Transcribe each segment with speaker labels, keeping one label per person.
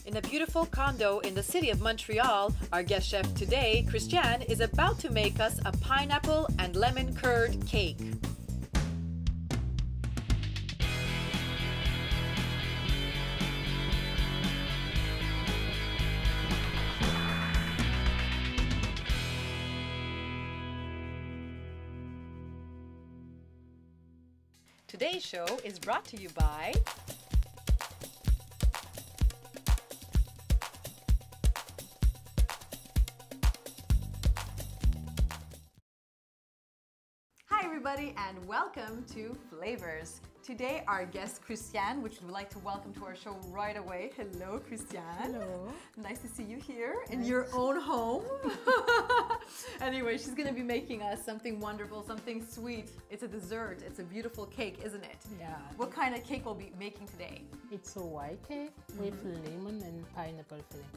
Speaker 1: In a beautiful condo in the city of Montreal, our guest chef today, Christiane, is about to make us a pineapple and lemon curd cake. Today's show is brought to you by Hi everybody and welcome to Flavors. Today our guest Christiane, which we'd like to welcome to our show right away. Hello Christiane.
Speaker 2: Hello.
Speaker 1: Nice to see you here in your own home. Anyway, she's going to be making us something wonderful, something sweet. It's a dessert. It's a beautiful cake, isn't it?
Speaker 2: Yeah.
Speaker 1: What kind of cake we'll be making today?
Speaker 2: It's a white cake with lemon and pineapple filling.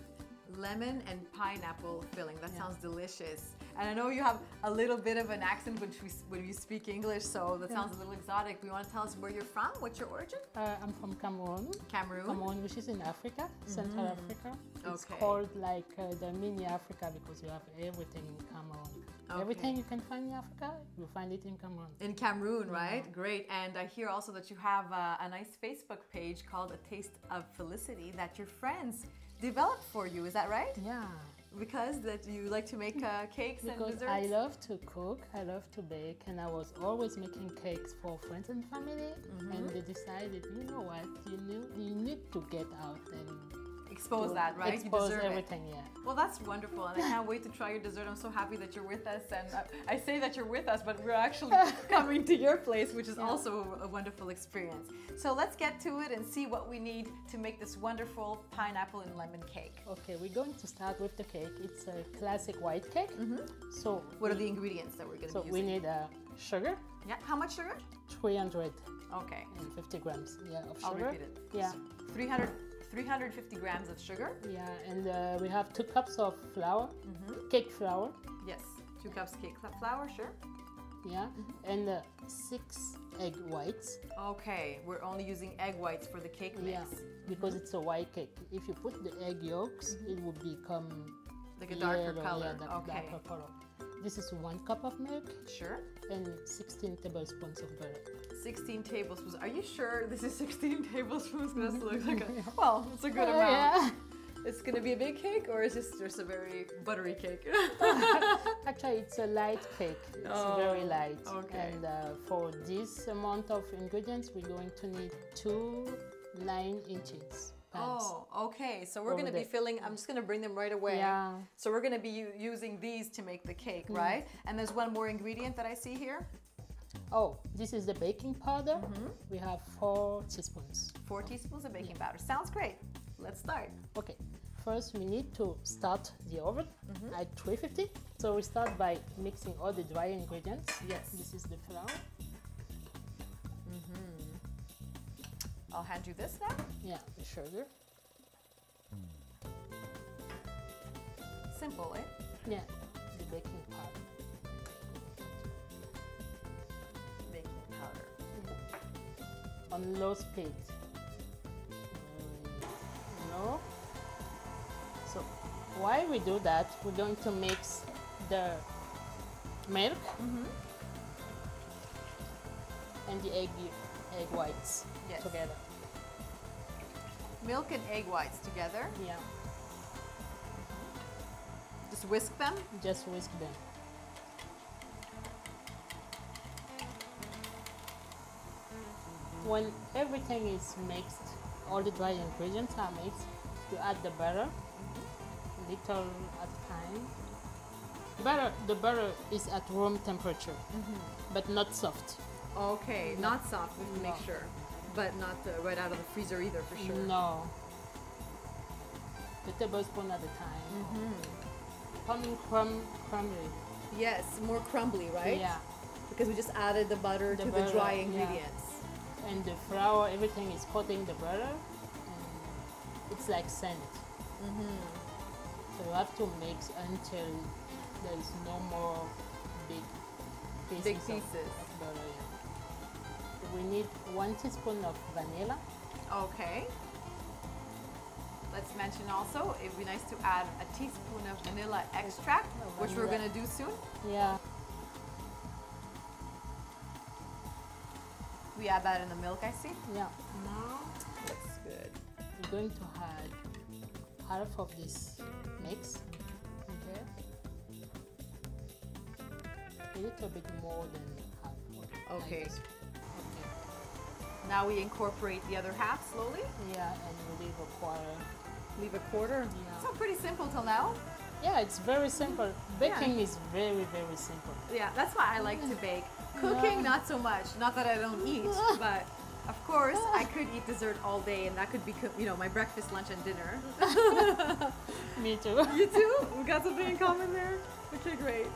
Speaker 1: Lemon and pineapple filling. That sounds delicious. And I know you have a little bit of an accent when you speak English, so that sounds a little exotic. Do you want to tell us where you're from? What's your origin?
Speaker 2: I'm from Cameroon.
Speaker 1: Cameroon,
Speaker 2: which is in Africa, Central Africa. It's
Speaker 1: Okay.
Speaker 2: called like the mini Africa because you have everything in Cameroon.
Speaker 1: Okay.
Speaker 2: Everything you can find in Africa, you find it in Cameroon.
Speaker 1: In Cameroon, right? Great. And I hear also that you have a nice Facebook page called A Taste of Felicity that your friends developed for you. Is that right?
Speaker 2: Yeah.
Speaker 1: Because that you like to make cakes and
Speaker 2: Because
Speaker 1: desserts?
Speaker 2: I love to cook, I love to bake, and I was always making cakes for friends and family. And they decided, you know what, you need to get out and
Speaker 1: Expose that, right?
Speaker 2: expose
Speaker 1: you deserve
Speaker 2: everything,
Speaker 1: it.
Speaker 2: yeah.
Speaker 1: Well, that's wonderful, and I can't wait to try your dessert. I'm so happy that you're with us, and I say that you're with us, but we're actually coming to your place, which is also a wonderful experience. So let's get to it and see what we need to make this wonderful pineapple and lemon cake.
Speaker 2: Okay, we're going to start with the cake. It's a classic white cake. So
Speaker 1: What are the ingredients that we're going to be
Speaker 2: we
Speaker 1: using?
Speaker 2: need sugar,
Speaker 1: Yeah, how much sugar?
Speaker 2: 350
Speaker 1: Okay,
Speaker 2: grams, of
Speaker 1: I'll
Speaker 2: sugar.
Speaker 1: repeat it.
Speaker 2: Yeah,
Speaker 1: 350 grams of sugar.
Speaker 2: yeah, and we have 2 cups of flour, cake flour.
Speaker 1: Yes, 2 cups cake flour, sure.
Speaker 2: Yeah, and 6 egg whites.
Speaker 1: Okay, we're only using egg whites for the cake mix.
Speaker 2: Yeah, because it's a white cake. If you put the egg yolks, it will become
Speaker 1: Like a darker
Speaker 2: yellow,
Speaker 1: color.
Speaker 2: Yeah,
Speaker 1: Okay.
Speaker 2: darker color. This is 1 cup of milk
Speaker 1: Sure.
Speaker 2: and 16 tablespoons of butter.
Speaker 1: 16 tablespoons. Are you sure this is 16 tablespoons? This looks like a, well, it's a good
Speaker 2: Oh,
Speaker 1: amount.
Speaker 2: yeah.
Speaker 1: It's gonna be a big cake, or is this just a very buttery cake?
Speaker 2: Actually, it's a light cake. It's very light.
Speaker 1: okay.
Speaker 2: And for this amount of ingredients, we're going to need 2 9-inch pans.
Speaker 1: Oh, okay. So we're
Speaker 2: Over
Speaker 1: gonna be
Speaker 2: there.
Speaker 1: filling. I'm just gonna bring them right away.
Speaker 2: Yeah.
Speaker 1: So we're gonna be using these to make the cake, right? And there's one more ingredient that I see here.
Speaker 2: Oh, this is the baking powder. We have 4 teaspoons.
Speaker 1: 4 teaspoons of baking powder. Sounds great. Let's start.
Speaker 2: Okay. First, we need to start the oven at 350. So we start by mixing all the dry ingredients.
Speaker 1: Yes.
Speaker 2: This is the flour.
Speaker 1: I'll hand you this now.
Speaker 2: Yeah, the sugar.
Speaker 1: Simple, eh?
Speaker 2: Yeah, the baking powder.
Speaker 1: Baking powder.
Speaker 2: On low speed. No. So while we do that, we're going to mix the milk and the egg whites
Speaker 1: Yes.
Speaker 2: together.
Speaker 1: Milk and egg whites together.
Speaker 2: Yeah,
Speaker 1: Just whisk them.
Speaker 2: just whisk them. When everything is mixed, all the dry ingredients are mixed, you add the butter, little at a time. The butter is at room temperature, but not soft.
Speaker 1: Okay, not soft, we have to
Speaker 2: No.
Speaker 1: make sure. But not right out of the freezer either, for sure.
Speaker 2: No. A tablespoon at a time. Coming crumbly.
Speaker 1: Yes, more crumbly, right?
Speaker 2: Yeah.
Speaker 1: Because we just added the butter
Speaker 2: The
Speaker 1: to
Speaker 2: butter,
Speaker 1: the dry
Speaker 2: yeah.
Speaker 1: ingredients.
Speaker 2: And the flour, everything is coating the butter. And it's like sand. So you have to mix until there is no more big pieces,
Speaker 1: Big
Speaker 2: of
Speaker 1: pieces.
Speaker 2: butter. Yeah. We need 1 teaspoon of vanilla.
Speaker 1: Okay. Let's mention also, it'd be nice to add a teaspoon of vanilla extract, which we're gonna do soon.
Speaker 2: Yeah.
Speaker 1: We add that in the milk, I see.
Speaker 2: Yeah. Now
Speaker 1: Looks good.
Speaker 2: we're going to add half of this mix.
Speaker 1: Okay.
Speaker 2: A little bit more than half.
Speaker 1: Okay.
Speaker 2: Like this. Okay.
Speaker 1: Now we incorporate the other half slowly.
Speaker 2: Yeah, and we leave a quarter.
Speaker 1: Leave a quarter.
Speaker 2: Yeah.
Speaker 1: So pretty simple till now.
Speaker 2: Yeah, it's very simple. Baking is very, very simple.
Speaker 1: Yeah, that's why I like to bake. Cooking, not so much. Not that I don't eat, but of course I could eat dessert all day, and that could be, you know, my breakfast, lunch, and dinner.
Speaker 2: Me too.
Speaker 1: You too? We got something in common there. Okay, great.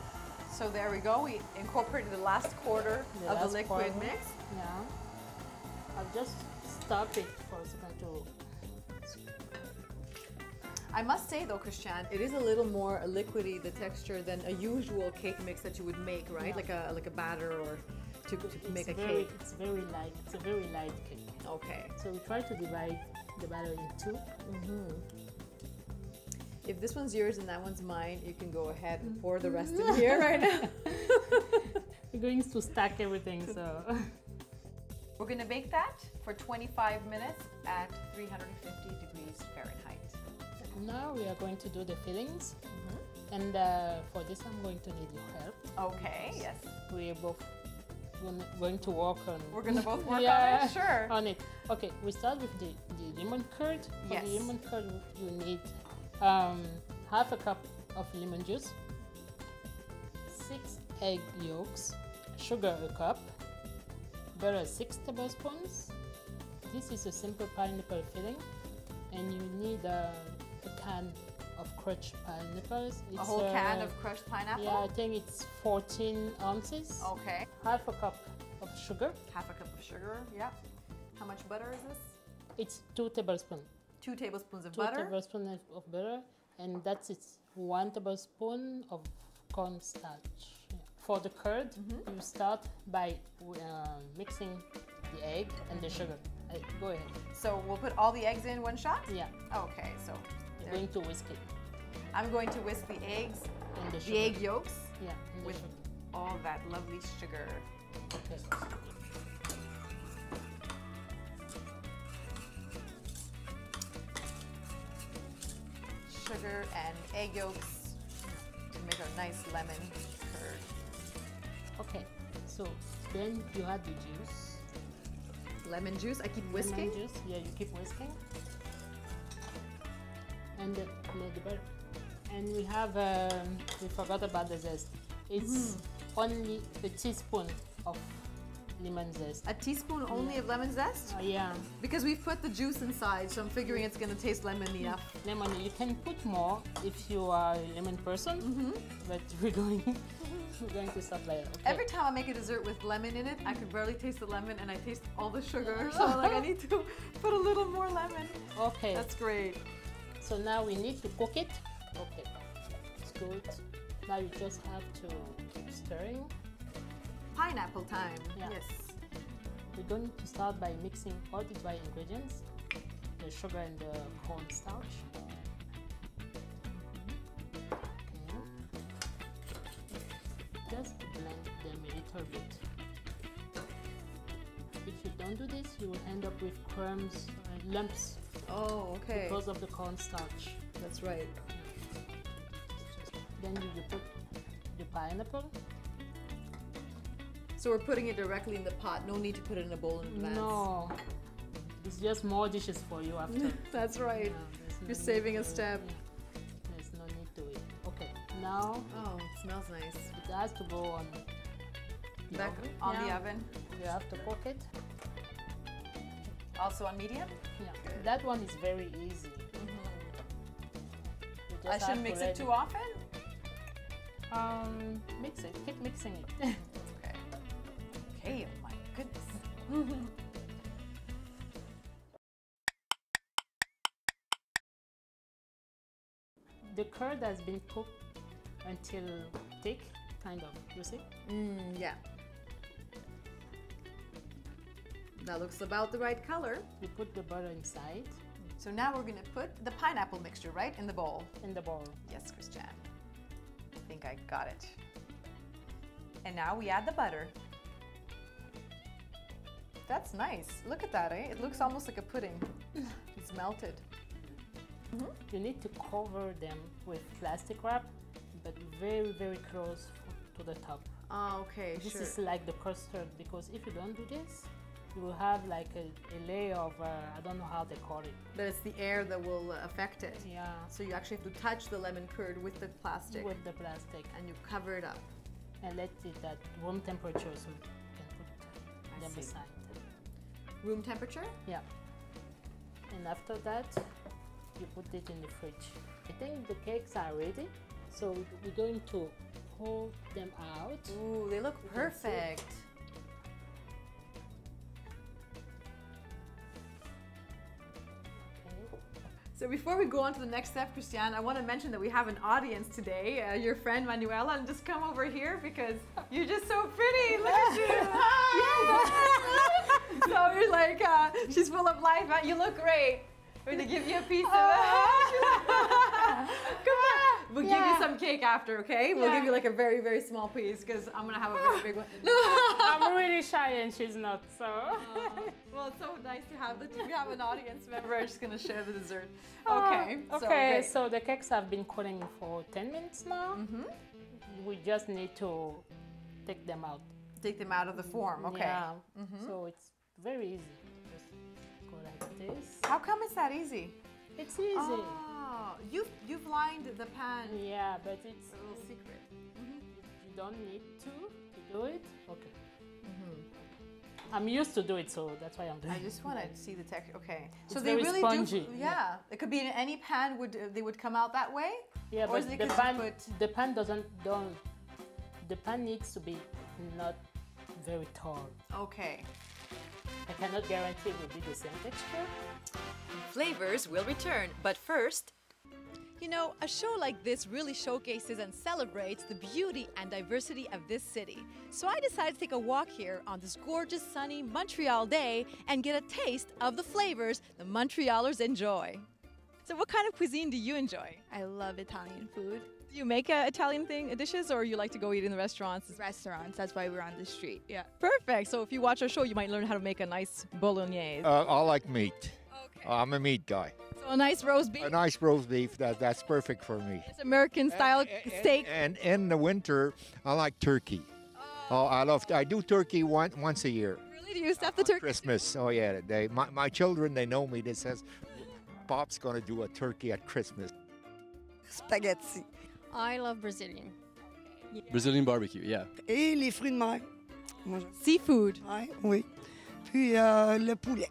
Speaker 1: So there we go. We incorporated the last quarter of the liquid mix.
Speaker 2: Yeah. I'll just stop it for a second to.
Speaker 1: I must say though, Christiane, it is a little more liquidy, the texture, than a usual cake mix that you would make, right?
Speaker 2: Yeah.
Speaker 1: Like a batter or to make a
Speaker 2: very,
Speaker 1: cake.
Speaker 2: It's very light. It's a very light cake.
Speaker 1: Okay.
Speaker 2: So we try to divide the batter in two.
Speaker 1: If this one's yours and that one's mine, you can go ahead and pour the rest in here right now.
Speaker 2: We're going to stack everything, so.
Speaker 1: We're gonna bake that for 25 minutes at 350 degrees Fahrenheit.
Speaker 2: Now we are going to do the fillings. And for this, I'm going to need your help.
Speaker 1: Okay, yes.
Speaker 2: We are both going to work on.
Speaker 1: We're gonna both work
Speaker 2: Yeah,
Speaker 1: on it? Sure.
Speaker 2: On it. Okay, we start with the lemon curd. For
Speaker 1: Yes.
Speaker 2: the lemon curd, you need half a cup of lemon juice, 6 egg yolks, sugar a cup, butter 6 tablespoons. This is a simple pineapple filling, and you need a can of crushed pineapples.
Speaker 1: A whole can of crushed pineapple?
Speaker 2: Yeah, I think it's 14 ounces.
Speaker 1: Okay.
Speaker 2: Half a cup of sugar.
Speaker 1: Half a cup of sugar, yeah. How much butter is this?
Speaker 2: It's 2 tablespoons.
Speaker 1: 2 tablespoons of
Speaker 2: 2
Speaker 1: butter.
Speaker 2: tablespoons of butter, and that's it. 1 tablespoon of cornstarch. Yeah. For the curd, you start by mixing the egg and the sugar. Go ahead.
Speaker 1: So we'll put all the eggs in one shot?
Speaker 2: Yeah.
Speaker 1: Okay, so
Speaker 2: You're going to whisk it.
Speaker 1: I'm going to whisk the eggs,
Speaker 2: And the
Speaker 1: the
Speaker 2: sugar.
Speaker 1: egg yolks,
Speaker 2: Yeah. And the
Speaker 1: with
Speaker 2: sugar.
Speaker 1: all that lovely sugar.
Speaker 2: Okay.
Speaker 1: Sugar and egg yolks to make a nice lemon curd.
Speaker 2: Okay. So then you add the juice.
Speaker 1: Lemon juice, I keep whisking.
Speaker 2: Lemon juice. Yeah, you keep whisking. And the butter. And we have, we forgot about the zest. It's only a teaspoon of lemon zest.
Speaker 1: A teaspoon only of lemon zest?
Speaker 2: Yeah,
Speaker 1: Because we've put the juice inside, so I'm figuring it's gonna taste lemony enough.
Speaker 2: lemon. You can put more if you are a lemon person, but we're going to stop later. Okay.
Speaker 1: Every time I make a dessert with lemon in it, I can barely taste the lemon and I taste all the sugar. So like I need to put a little more lemon.
Speaker 2: Okay.
Speaker 1: That's great.
Speaker 2: So now we need to cook it. Okay, it's good. Now you just have to keep stirring.
Speaker 1: Pineapple time.
Speaker 2: Yeah.
Speaker 1: Yes.
Speaker 2: We're going to start by mixing all the dry ingredients, the sugar and the cornstarch. Okay. Just blend them a little bit. If you don't do this, you will end up with crumbs and lumps
Speaker 1: Oh, okay.
Speaker 2: because of the cornstarch.
Speaker 1: That's right.
Speaker 2: Then you put the pineapple.
Speaker 1: So we're putting it directly in the pot. No need to put it in a bowl in advance.
Speaker 2: No, it's just more dishes for you after.
Speaker 1: That's right.
Speaker 2: Yeah, there's no
Speaker 1: You're
Speaker 2: need
Speaker 1: saving a
Speaker 2: to-
Speaker 1: step.
Speaker 2: yeah, there's no need to it. Okay, now
Speaker 1: Oh, it smells nice.
Speaker 2: it has to go on the
Speaker 1: Back
Speaker 2: oven.
Speaker 1: on the
Speaker 2: Yeah,
Speaker 1: oven.
Speaker 2: You have to cook it.
Speaker 1: Also on medium?
Speaker 2: Yeah,
Speaker 1: Good.
Speaker 2: that one is very easy. You
Speaker 1: I
Speaker 2: just have
Speaker 1: shouldn't
Speaker 2: to
Speaker 1: mix
Speaker 2: let
Speaker 1: it too often?
Speaker 2: Mix it. Keep mixing it.
Speaker 1: Okay. Okay, oh my goodness.
Speaker 2: The curd has been cooked until thick, kind of. You see?
Speaker 1: Yeah. That looks about the right color.
Speaker 2: You put the butter inside.
Speaker 1: So now we're gonna put the pineapple mixture, right, in the bowl.
Speaker 2: in the bowl.
Speaker 1: Yes, Christiane. I think I got it. And now we add the butter. That's nice. Look at that, eh? It looks almost like a pudding. It's melted.
Speaker 2: You need to cover them with plastic wrap, but very, very close to the top.
Speaker 1: Oh, okay,
Speaker 2: This
Speaker 1: sure.
Speaker 2: is like the custard, because if you don't do this, you will have like a layer of, I don't know how they call it.
Speaker 1: But it's the air that will affect it.
Speaker 2: Yeah,
Speaker 1: So you actually have to touch the lemon curd with the plastic
Speaker 2: with the plastic.
Speaker 1: and you cover it up.
Speaker 2: And let it at room temperature so you can put them
Speaker 1: see.
Speaker 2: aside.
Speaker 1: Room temperature?
Speaker 2: Yeah. And after that, you put it in the fridge. I think the cakes are ready, so we're going to pour them out.
Speaker 1: Ooh, they look
Speaker 2: can see.
Speaker 1: perfect.
Speaker 2: Okay.
Speaker 1: So before we go on to the next step, Christiane, I want to mention that we have an audience today. Your friend Manuela, and just come over here because you're just so pretty. Look at you. Yes. So you're like, she's full of life. You look great. We're gonna give you a piece of it. Come on. We'll give you some cake after, okay? We'll give you like a very, very small piece because I'm gonna have a very big one.
Speaker 2: I'm really shy and she's not, so.
Speaker 1: Well, it's so nice to have that. We have an audience member. I'm just gonna share the dessert. Okay.
Speaker 2: Okay,
Speaker 1: great.
Speaker 2: so the cakes have been cooling for 10 minutes now. We just need to take them out.
Speaker 1: Take them out of the form. Okay.
Speaker 2: Yeah. So it's very easy. Just go like this.
Speaker 1: How come it's that easy?
Speaker 2: It's easy.
Speaker 1: Oh, you've lined the pan.
Speaker 2: Yeah, but it's
Speaker 1: A little secret.
Speaker 2: you don't need to do it. Okay. I'm used to do it, so that's why I'm doing
Speaker 1: I
Speaker 2: it.
Speaker 1: just want to see the texture. Okay. So
Speaker 2: It's
Speaker 1: they
Speaker 2: very
Speaker 1: really
Speaker 2: spongy.
Speaker 1: do. Yeah. It could be in any pan. They would come out that way.
Speaker 2: Yeah,
Speaker 1: Or
Speaker 2: but
Speaker 1: is it
Speaker 2: the
Speaker 1: 'cause
Speaker 2: pan,
Speaker 1: you put-
Speaker 2: the pan the pan needs to be not very tall.
Speaker 1: Okay.
Speaker 2: I cannot guarantee it will be the same texture.
Speaker 1: Flavors will return, but first. You know, a show like this really showcases and celebrates the beauty and diversity of this city. So I decided to take a walk here on this gorgeous, sunny Montreal day and get a taste of the flavors the Montrealers enjoy. So what kind of cuisine do you enjoy?
Speaker 3: I love Italian food.
Speaker 1: Do you make Italian dishes or you like to go eat in the restaurants?
Speaker 3: Restaurants, that's why we're on the street. Yeah.
Speaker 1: Perfect. So if you watch our show, you might learn how to make a nice bolognese.
Speaker 4: I like meat.
Speaker 1: Okay.
Speaker 4: I'm a meat guy.
Speaker 1: So a nice roast beef.
Speaker 4: A nice roast beef, that's perfect for me.
Speaker 1: It's American style steak.
Speaker 4: And in the winter, I like turkey. Oh, I do turkey once a year.
Speaker 1: Really? Do you stuff the turkey?
Speaker 4: Christmas. Oh yeah, my children, they know me. They says, Pop's gonna do a turkey at Christmas.
Speaker 5: Spaghetti.
Speaker 3: I love Brazilian.
Speaker 6: Brazilian barbecue, yeah.
Speaker 5: Et les fruits de mer. Moi,
Speaker 1: Seafood.
Speaker 5: ouais, oui. Puis le poulet.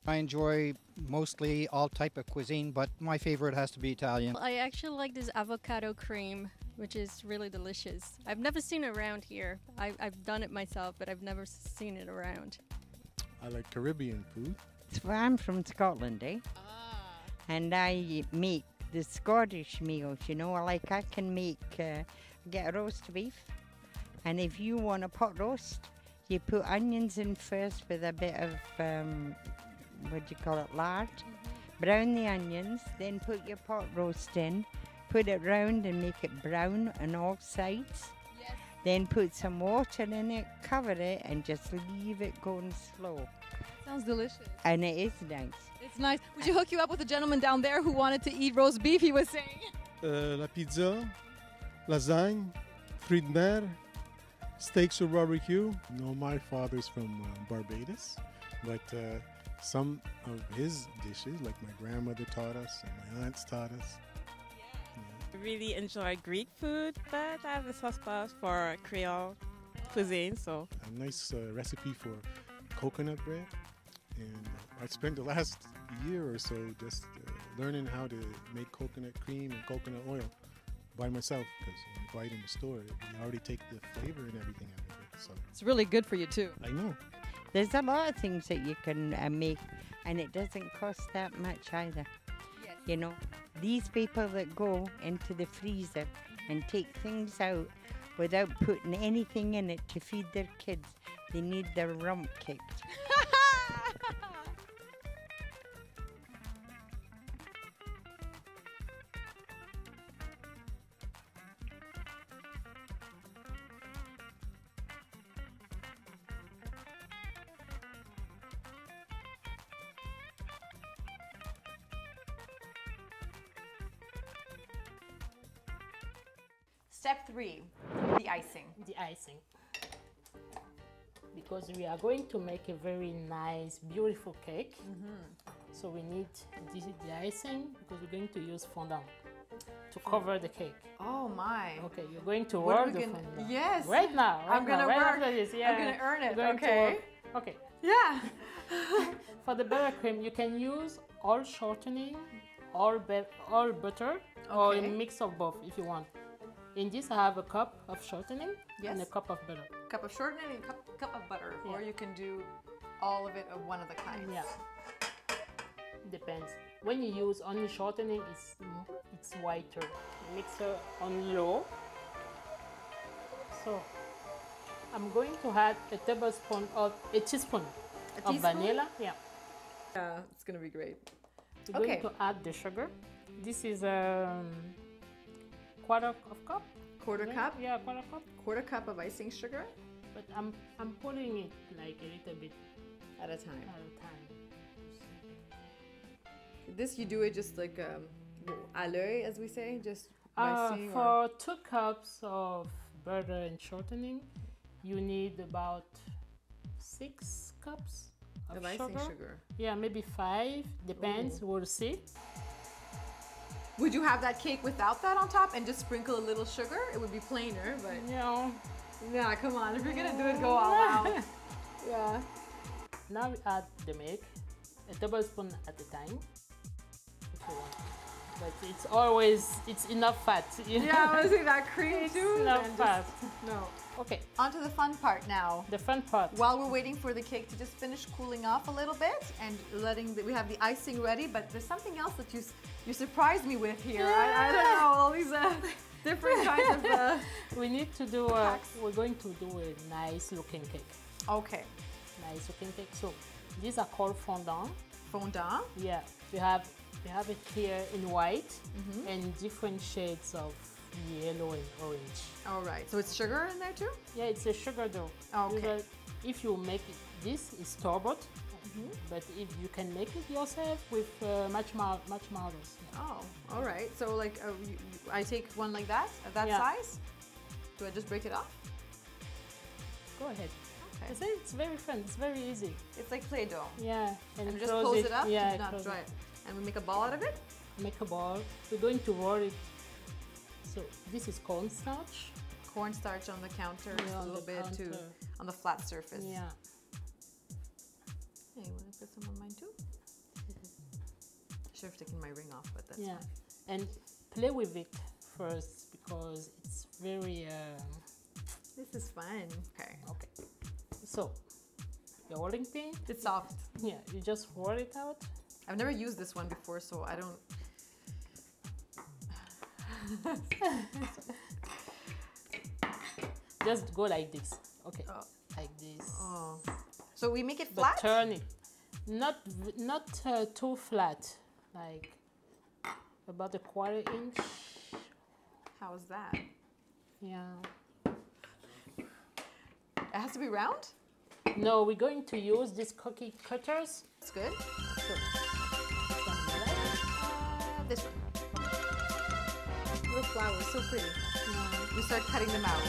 Speaker 7: I enjoy mostly all type of cuisine, but my favorite has to be Italian.
Speaker 3: I actually like this avocado cream, which is really delicious. I've never seen it around here. I've done it myself, but I've never seen it around.
Speaker 8: I like Caribbean food.
Speaker 9: Well, I'm from Scotland, eh? And I make the Scottish meals, you know, like I can make, get a roast beef. And if you want a pot roast, you put onions in first with a bit of, what do you call it, lard. Brown the onions, then put your pot roast in, put it round and make it brown on all sides.
Speaker 1: Yes.
Speaker 9: Then put some water in it, cover it, and just leave it going slow.
Speaker 1: Sounds delicious.
Speaker 9: And it is nice.
Speaker 1: It's nice. Would you hook you up with a gentleman down there who wanted to eat roast beef, he was saying?
Speaker 8: La pizza, lasagne, fruits de mer, steaks or barbecue. No, my father's from Barbados, but some of his dishes, like my grandmother taught us and my aunts taught us.
Speaker 10: I really enjoy Greek food, but I have a soft spot for Creole cuisine, so.
Speaker 8: A nice recipe for coconut bread. And I spent the last year or so just learning how to make coconut cream and coconut oil by myself, because when you buy it in the store, you already take the flavor and everything out of it. So
Speaker 1: It's really good for you too.
Speaker 8: I know.
Speaker 9: There's a lot of things that you can make, and it doesn't cost that much either.
Speaker 1: Yes.
Speaker 9: You know, these people that go into the freezer and take things out without putting anything in it to feed their kids, they need their rump kicked.
Speaker 1: Step 3, the icing.
Speaker 2: The icing. Because we are going to make a very nice, beautiful cake. So we need the icing because we're going to use fondant to cover the cake.
Speaker 1: Oh my.
Speaker 2: Okay, you're going to
Speaker 1: What are
Speaker 2: work
Speaker 1: we
Speaker 2: the
Speaker 1: gonna-
Speaker 2: fondant.
Speaker 1: Yes.
Speaker 2: Right now.
Speaker 1: I'm gonna
Speaker 2: right
Speaker 1: work.
Speaker 2: after this. Yeah.
Speaker 1: I'm gonna earn it.
Speaker 2: You're going to
Speaker 1: Okay.
Speaker 2: work. Okay.
Speaker 1: Yeah.
Speaker 2: For the buttercream, you can use all shortening, all butter, or a
Speaker 1: Okay.
Speaker 2: mix of both if you want. In this, I have a cup of shortening and a
Speaker 1: Yes.
Speaker 2: cup of butter.
Speaker 1: Cup of shortening and cup of butter. Or
Speaker 2: Yeah.
Speaker 1: you can do all of it of one of the kinds.
Speaker 2: Yeah. Depends. When you use only shortening, it's whiter. Mixer on low. So I'm going to add a tablespoon or a teaspoon of
Speaker 1: teaspoon?
Speaker 2: vanilla. Yeah.
Speaker 1: Yeah, it's gonna be great.
Speaker 2: We're
Speaker 1: Okay.
Speaker 2: going to add the sugar. This is quarter of cup.
Speaker 1: Quarter cup?
Speaker 2: Yeah, quarter cup.
Speaker 1: Quarter cup of icing sugar
Speaker 2: But I'm putting it like a little bit
Speaker 1: at a time.
Speaker 2: at a time.
Speaker 1: This you do it just like à l'œil, as we say, just by seeing.
Speaker 2: For 2 cups of butter and shortening, you need about 6 cups
Speaker 1: Of icing sugar.
Speaker 2: Yeah, maybe 5, depends, we'll see.
Speaker 1: Would you have that cake without that on top and just sprinkle a little sugar? It would be plainer, but
Speaker 2: Yeah.
Speaker 1: yeah, come on. If you're gonna do it, go all out. Yeah.
Speaker 2: Now we add the milk, a tablespoon at a time, if you want. But it's enough fat. You know?
Speaker 1: Yeah, I was saying that cream
Speaker 2: It's
Speaker 1: too.
Speaker 2: enough
Speaker 1: and
Speaker 2: fat.
Speaker 1: No.
Speaker 2: Okay,
Speaker 1: On to the fun part now.
Speaker 2: the fun part.
Speaker 1: While we're waiting for the cake to just finish cooling off a little bit and we have the icing ready, but there's something else that you surprised me with here. I don't know, all these different kinds of.
Speaker 2: We need to do we're going to do a nice looking cake.
Speaker 1: Okay.
Speaker 2: Nice looking cake. So these are called fondant.
Speaker 1: Fondant.
Speaker 2: Yeah, we have it here in white and different shades of yellow and orange.
Speaker 1: All right. So it's sugar in there too?
Speaker 2: Yeah, it's a sugar dough.
Speaker 1: Okay.
Speaker 2: If you make it, this is store-bought, but if you can make it yourself with much marbles.
Speaker 1: Oh, all right. So like I take one like that, of that
Speaker 2: Yeah.
Speaker 1: size. Do I just break it off?
Speaker 2: Go ahead.
Speaker 1: Okay.
Speaker 2: It's very fun. It's very easy.
Speaker 1: It's like Play-Doh.
Speaker 2: Yeah,
Speaker 1: And just
Speaker 2: close
Speaker 1: close it up
Speaker 2: Yeah,
Speaker 1: to not
Speaker 2: close
Speaker 1: dry
Speaker 2: it.
Speaker 1: it. And we make a ball out of it?
Speaker 2: Make a ball. We're going to roll it. So this is cornstarch.
Speaker 1: Cornstarch on the counter, just
Speaker 2: Yeah,
Speaker 1: a
Speaker 2: on
Speaker 1: little
Speaker 2: the
Speaker 1: bit too,
Speaker 2: counter.
Speaker 1: on the flat surface.
Speaker 2: Yeah.
Speaker 1: Hey, you want to put some on mine too? Should have taken my ring off, but that's
Speaker 2: Yeah,
Speaker 1: fine.
Speaker 2: and play with it first because it's very
Speaker 1: This is fun. Okay.
Speaker 2: okay. So the rolling pin,
Speaker 1: It's soft.
Speaker 2: yeah, you just roll it out.
Speaker 1: I've never used this one before, so I don't.
Speaker 2: Just go like this. Okay,
Speaker 1: Oh.
Speaker 2: like this.
Speaker 1: Oh. So we make it
Speaker 2: But
Speaker 1: flat?
Speaker 2: turn it, not too flat, like about a quarter inch.
Speaker 1: How's that?
Speaker 2: Yeah.
Speaker 1: It has to be round?
Speaker 2: No, we're going to use these cookie cutters.
Speaker 1: That's good.
Speaker 2: So,
Speaker 1: This one. Little flowers, so pretty. You start cutting them out.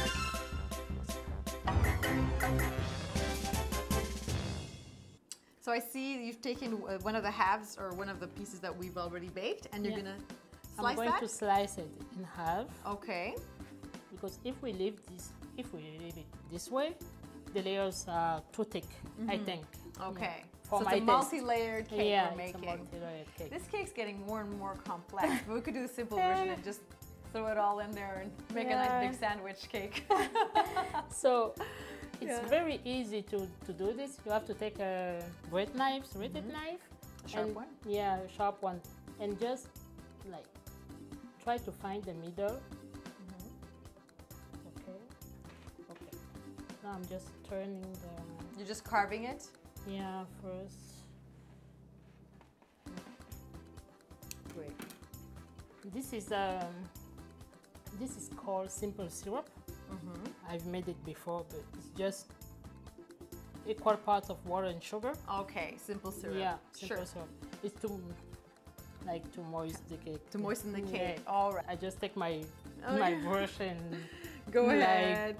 Speaker 1: So I see you've taken one of the halves or one of the pieces that we've already baked, and you're
Speaker 2: Yeah.
Speaker 1: gonna
Speaker 2: I'm
Speaker 1: slice
Speaker 2: going
Speaker 1: that.
Speaker 2: to slice it in half
Speaker 1: Okay.
Speaker 2: because if we leave it this way, the layers are too thick. I think.
Speaker 1: Okay.
Speaker 2: For
Speaker 1: so
Speaker 2: my
Speaker 1: it's a
Speaker 2: taste.
Speaker 1: multi-layered cake
Speaker 2: Yeah,
Speaker 1: we're
Speaker 2: it's a
Speaker 1: making.
Speaker 2: multi-layered cake.
Speaker 1: This cake's getting more and more complex, but we could do the simple version and just throw it all in there and make a nice big sandwich cake.
Speaker 2: So it's
Speaker 1: Yeah.
Speaker 2: very easy to do this. You have to take a great knife, serrated knife.
Speaker 1: Sharp
Speaker 2: and-
Speaker 1: one?
Speaker 2: Yeah, a sharp one. And just like try to find the middle. Okay. Okay. Now I'm just turning the
Speaker 1: You're just carving it?
Speaker 2: yeah first.
Speaker 1: Great.
Speaker 2: This is called simple syrup. I've made it before, but it's just equal parts of water and sugar.
Speaker 1: Okay, simple syrup.
Speaker 2: Yeah, simple
Speaker 1: Sure.
Speaker 2: syrup. It's to moisten the cake.
Speaker 1: To moisten the
Speaker 2: Yeah.
Speaker 1: cake. All right.
Speaker 2: I just take my
Speaker 1: Oh,
Speaker 2: my
Speaker 1: yeah.
Speaker 2: brush and
Speaker 1: Go
Speaker 2: like,
Speaker 1: ahead.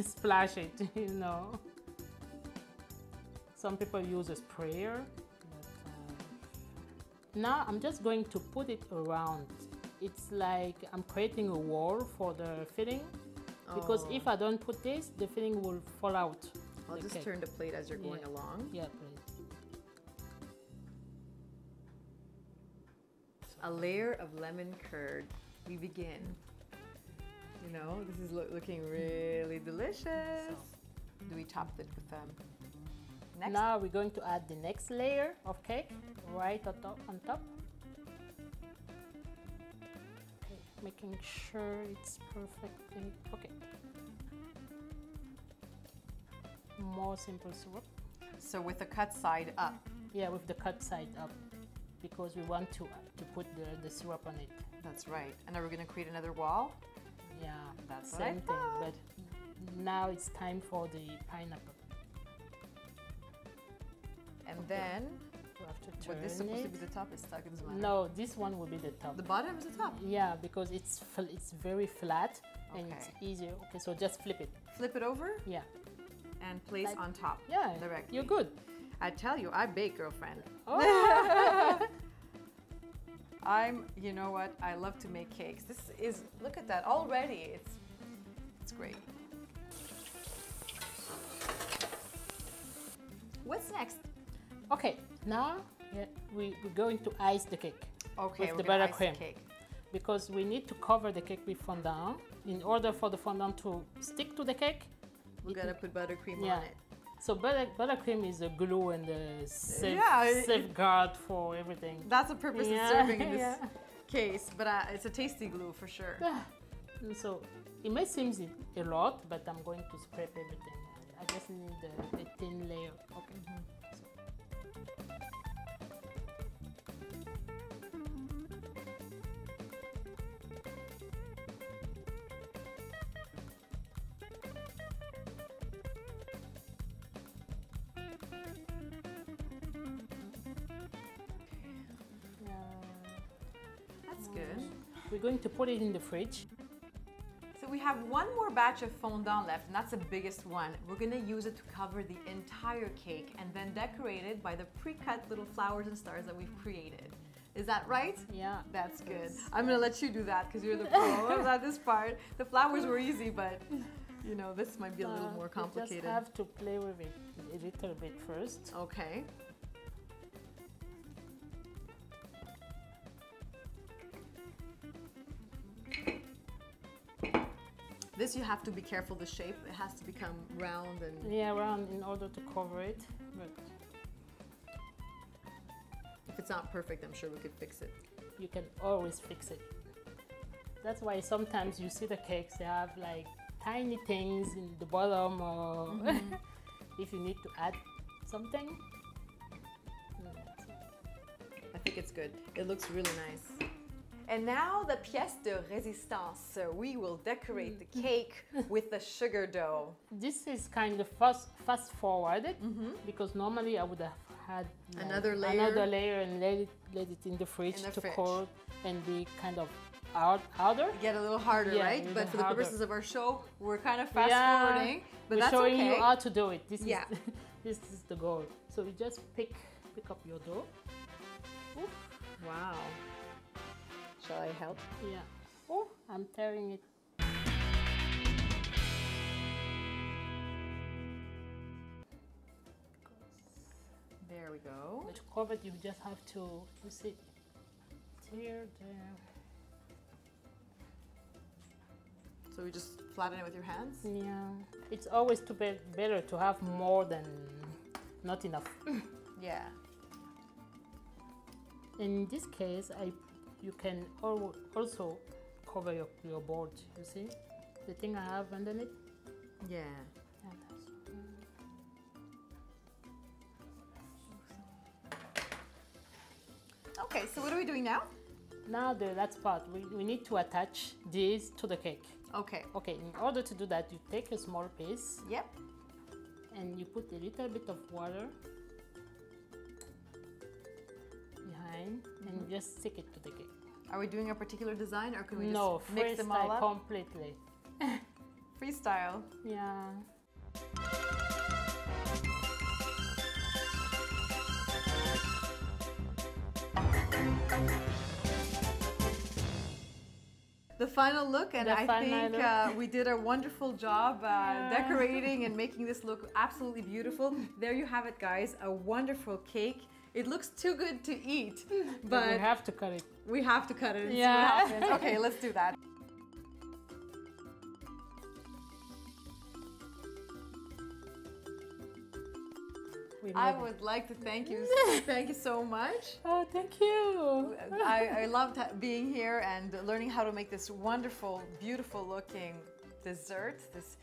Speaker 2: splash it, you know. Some people use a sprayer. But, now I'm just going to put it around. It's like I'm creating a wall for the filling. Because if I don't put this, the filling will fall out.
Speaker 1: I'll just turn the plate as you're going along.
Speaker 2: Yeah, please.
Speaker 1: A layer of lemon curd. We begin. You know, this is looking really delicious. Do we top it with next?
Speaker 2: Now we're going to add the next layer of cake right on top. Okay, making sure it's perfectly okay. More simple syrup.
Speaker 1: So with the cut side up.
Speaker 2: Yeah, with the cut side up, because we want to put the syrup on it.
Speaker 1: That's right. And are we going to create another wall?
Speaker 2: Yeah,
Speaker 1: That's what I
Speaker 2: same thing. But now it's time for the pineapple.
Speaker 1: And then,
Speaker 2: You have to turn
Speaker 1: what this supposed to be
Speaker 2: it.
Speaker 1: the top is stuck. It doesn't matter.
Speaker 2: No, this one will be the top.
Speaker 1: The bottom is the top.
Speaker 2: Yeah, because it's very flat and it's
Speaker 1: Okay.
Speaker 2: easier. Okay, so just flip it.
Speaker 1: Flip it over
Speaker 2: Yeah,
Speaker 1: and place
Speaker 2: Like-
Speaker 1: on top.
Speaker 2: yeah,
Speaker 1: Directly.
Speaker 2: you're good.
Speaker 1: I tell you, I bake, girlfriend.
Speaker 2: Oh.
Speaker 1: You know what? I love to make cakes. This is, look at that already. It's great. What's next?
Speaker 2: Okay, now we're going to ice the cake.
Speaker 1: Okay,
Speaker 2: With
Speaker 1: we're
Speaker 2: the
Speaker 1: gonna
Speaker 2: butter
Speaker 1: ice
Speaker 2: cream.
Speaker 1: the cake.
Speaker 2: Because we need to cover the cake with fondant. In order for the fondant to stick to the cake,
Speaker 1: We gotta put buttercream
Speaker 2: Yeah.
Speaker 1: on it.
Speaker 2: so buttercream is a glue and a
Speaker 1: Yeah,
Speaker 2: safeguard for everything.
Speaker 1: That's the purpose
Speaker 2: Yeah,
Speaker 1: of serving in this
Speaker 2: yeah.
Speaker 1: case, but it's a tasty glue for sure.
Speaker 2: And so it may seem a lot, but I'm going to scrape everything. I just need a thin layer. Okay.
Speaker 1: That's good.
Speaker 2: We're going to put it in the fridge.
Speaker 1: So we have one more batch of fondant left, and that's the biggest one. We're gonna use it to cover the entire cake and then decorate it by the pre-cut little flowers and stars that we've created. Is that right?
Speaker 2: Yeah.
Speaker 1: That's good. I'm gonna let you do that because you're the pro at this part. The flowers were easy, but you know, this might be a little more complicated.
Speaker 2: You just have to play with it a little bit first.
Speaker 1: Okay. This you have to be careful the shape. It has to become round and
Speaker 2: Yeah, round in order to cover it. But
Speaker 1: if it's not perfect, I'm sure we could fix it.
Speaker 2: you can always fix it. That's why sometimes you see the cakes, they have like tiny things in the bottom, or if you need to add something.
Speaker 1: I think it's good. It looks really nice. And now the pièce de résistance. We will decorate the cake with the sugar dough.
Speaker 2: This is kind of fast forwarded because normally I would have had like
Speaker 1: Another layer.
Speaker 2: and let it in the fridge
Speaker 1: In the
Speaker 2: to
Speaker 1: fridge.
Speaker 2: cool and be kind of harder.
Speaker 1: Get a little harder,
Speaker 2: Yeah,
Speaker 1: right?
Speaker 2: a
Speaker 1: But
Speaker 2: little
Speaker 1: for the
Speaker 2: harder.
Speaker 1: purposes of our show, we're kind of fast forwarding. But
Speaker 2: We're
Speaker 1: that's
Speaker 2: showing
Speaker 1: okay.
Speaker 2: you how to do it. This
Speaker 1: Yeah.
Speaker 2: is this is the goal. So you just pick up your dough. Ooh,
Speaker 1: Wow. Shall I help?
Speaker 2: yeah. Oh, I'm tearing it.
Speaker 1: There we go.
Speaker 2: But to cover it, you just have to, you see, tear there.
Speaker 1: So we just flatten it with your hands?
Speaker 2: Yeah. It's always better to have more than not enough.
Speaker 1: Yeah.
Speaker 2: In this case, you can also cover your board. You see, the thing I have underneath.
Speaker 1: Yeah.
Speaker 2: Yeah, that's-
Speaker 1: Okay, so what are we doing now?
Speaker 2: Now the last part, we need to attach this to the cake.
Speaker 1: Okay.
Speaker 2: Okay, in order to do that, you take a small piece
Speaker 1: Yep.
Speaker 2: and you put a little bit of water behind and you just stick it to the cake.
Speaker 1: Are we doing a particular design, or can we just
Speaker 2: No,
Speaker 1: mix them all
Speaker 2: freestyle
Speaker 1: up?
Speaker 2: completely.
Speaker 1: Freestyle.
Speaker 2: Yeah.
Speaker 1: The final look, and
Speaker 2: The
Speaker 1: I
Speaker 2: final
Speaker 1: think
Speaker 2: look.
Speaker 1: we did a wonderful job decorating and making this look absolutely beautiful. There you have it, guys, a wonderful cake. It looks too good to eat, but
Speaker 2: we have to cut it.
Speaker 1: we have to cut it and
Speaker 2: Yeah.
Speaker 1: see what happens. Okay, let's do that. I would like to thank you. Thank you so much.
Speaker 2: Oh, thank you.
Speaker 1: I loved being here and learning how to make this wonderful, beautiful looking dessert. This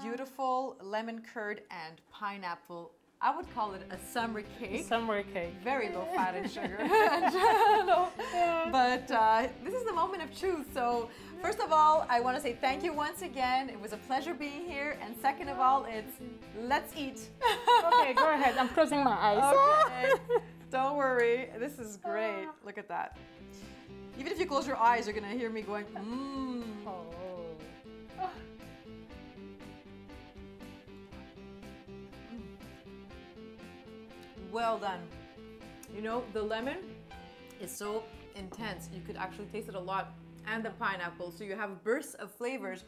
Speaker 1: beautiful lemon curd and pineapple. I would call it a summer cake.
Speaker 2: Summer cake.
Speaker 1: Very low fat in sugar. But this is the moment of truth. So first of all, I want to say thank you once again. It was a pleasure being here. And second of all, it's let's eat.
Speaker 2: Okay, go ahead. I'm closing my eyes.
Speaker 1: Okay. Don't worry. This is great. Look at that. Even if you close your eyes, you're going to hear me going, mmm.
Speaker 2: Oh.
Speaker 1: Well done. You know, the lemon is so intense. You could actually taste it a lot. And the pineapple. So you have bursts of flavors,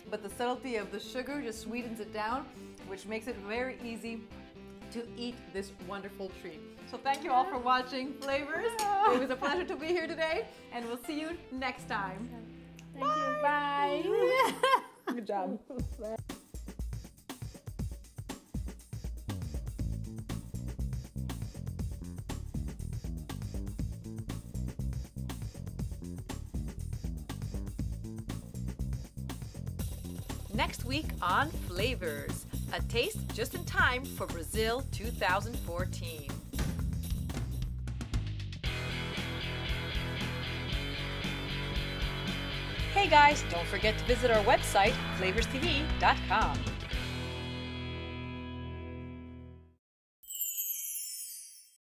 Speaker 1: but the subtlety of the sugar just sweetens it down, which makes it very easy to eat this wonderful treat. So thank you all for watching Flavors. It was a pleasure to be here today, and we'll see you next time.
Speaker 2: Thank you. Bye.
Speaker 1: Good job. Next week on Flavors, a taste just in time for Brazil 2014. Hey guys, don't forget to visit our website, flavorstv.com.